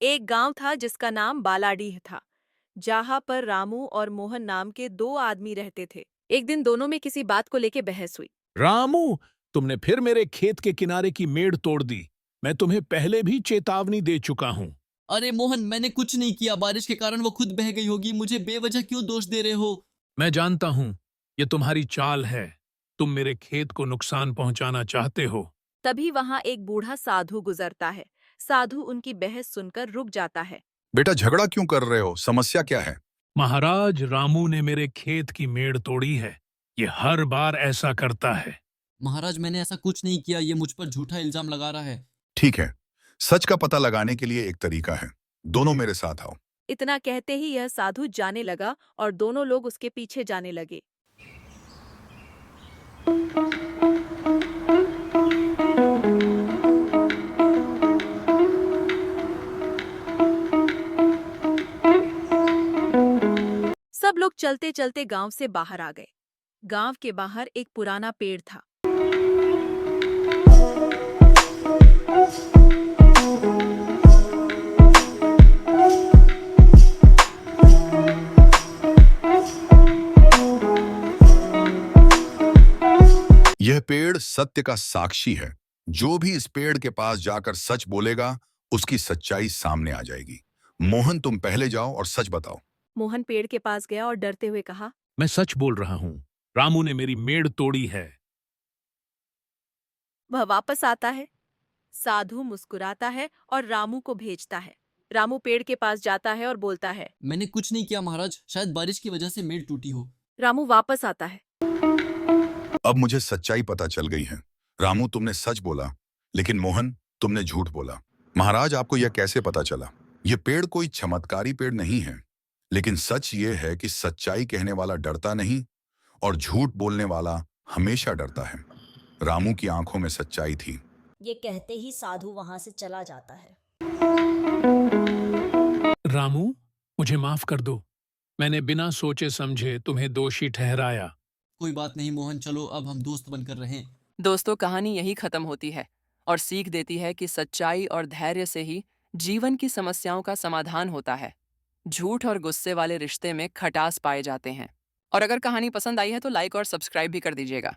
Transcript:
एक गांव था जिसका नाम बालाडीह था, जहां पर रामू और मोहन नाम के दो आदमी रहते थे। एक दिन दोनों में किसी बात को लेके बहस हुई। रामू, तुमने फिर मेरे खेत के किनारे की मेड़ तोड़ दी। मैं तुम्हें पहले भी चेतावनी दे चुका हूँ। अरे मोहन, मैंने कुछ नहीं किया। बारिश के कारण वो खुद बह गई होगी। मुझे बेवजह क्यों दोष दे रहे हो? मैं जानता हूँ, ये तुम्हारी चाल है। तुम मेरे खेत को नुकसान पहुंचाना चाहते हो। तभी वहां एक बूढ़ा साधु गुजरता है। साधु उनकी बहस सुनकर रुक जाता है। बेटा, झगड़ा क्यों कर रहे हो? समस्या क्या है? महाराज, रामू ने मेरे खेत की मेड़ तोड़ी है। ये हर बार ऐसा करता है। महाराज, मैंने ऐसा कुछ नहीं किया। ये मुझ पर झूठा इल्जाम लगा रहा है। ठीक है, सच का पता लगाने के लिए एक तरीका है। दोनों मेरे साथ आओ। इतना कहते ही यह साधु जाने लगा और दोनों लोग उसके पीछे जाने लगे। सब लोग चलते चलते गांव से बाहर आ गए। गांव के बाहर एक पुराना पेड़ था। यह पेड़ सत्य का साक्षी है। जो भी इस पेड़ के पास जाकर सच बोलेगा, उसकी सच्चाई सामने आ जाएगी। मोहन, तुम पहले जाओ और सच बताओ। मोहन पेड़ के पास गया और डरते हुए कहा, मैं सच बोल रहा हूँ। रामू ने मेरी मेड़ तोड़ी है। वह वापस आता है। साधु मुस्कुराता है और रामू को भेजता है। रामू पेड़ के पास जाता है और बोलता है। मैंने कुछ नहीं किया महाराज। शायद बारिश की वजह से मेड़ टूटी हो। रामू वापस आता है। अब मुझे सच्चाई पता चल गई है। रामू, तुमने सच बोला, लेकिन मोहन, तुमने झूठ बोला। महाराज, आपको यह कैसे पता चला? यह पेड़ कोई चमत्कारी पेड़ नहीं है, लेकिन सच ये है कि सच्चाई कहने वाला डरता नहीं और झूठ बोलने वाला हमेशा डरता है। रामू की आंखों में सच्चाई थी। ये कहते ही साधु वहां से चला जाता है। रामू, मुझे माफ कर दो। मैंने बिना सोचे समझे तुम्हें दोषी ठहराया। कोई बात नहीं मोहन, चलो अब हम दोस्त बनकर रहें। दोस्तों, कहानी यही खत्म होती है और सीख देती है कि सच्चाई और धैर्य से ही जीवन की समस्याओं का समाधान होता है। झूठ और गुस्से वाले रिश्ते में खटास पाए जाते हैं। और अगर कहानी पसंद आई है तो लाइक और सब्सक्राइब भी कर दीजिएगा।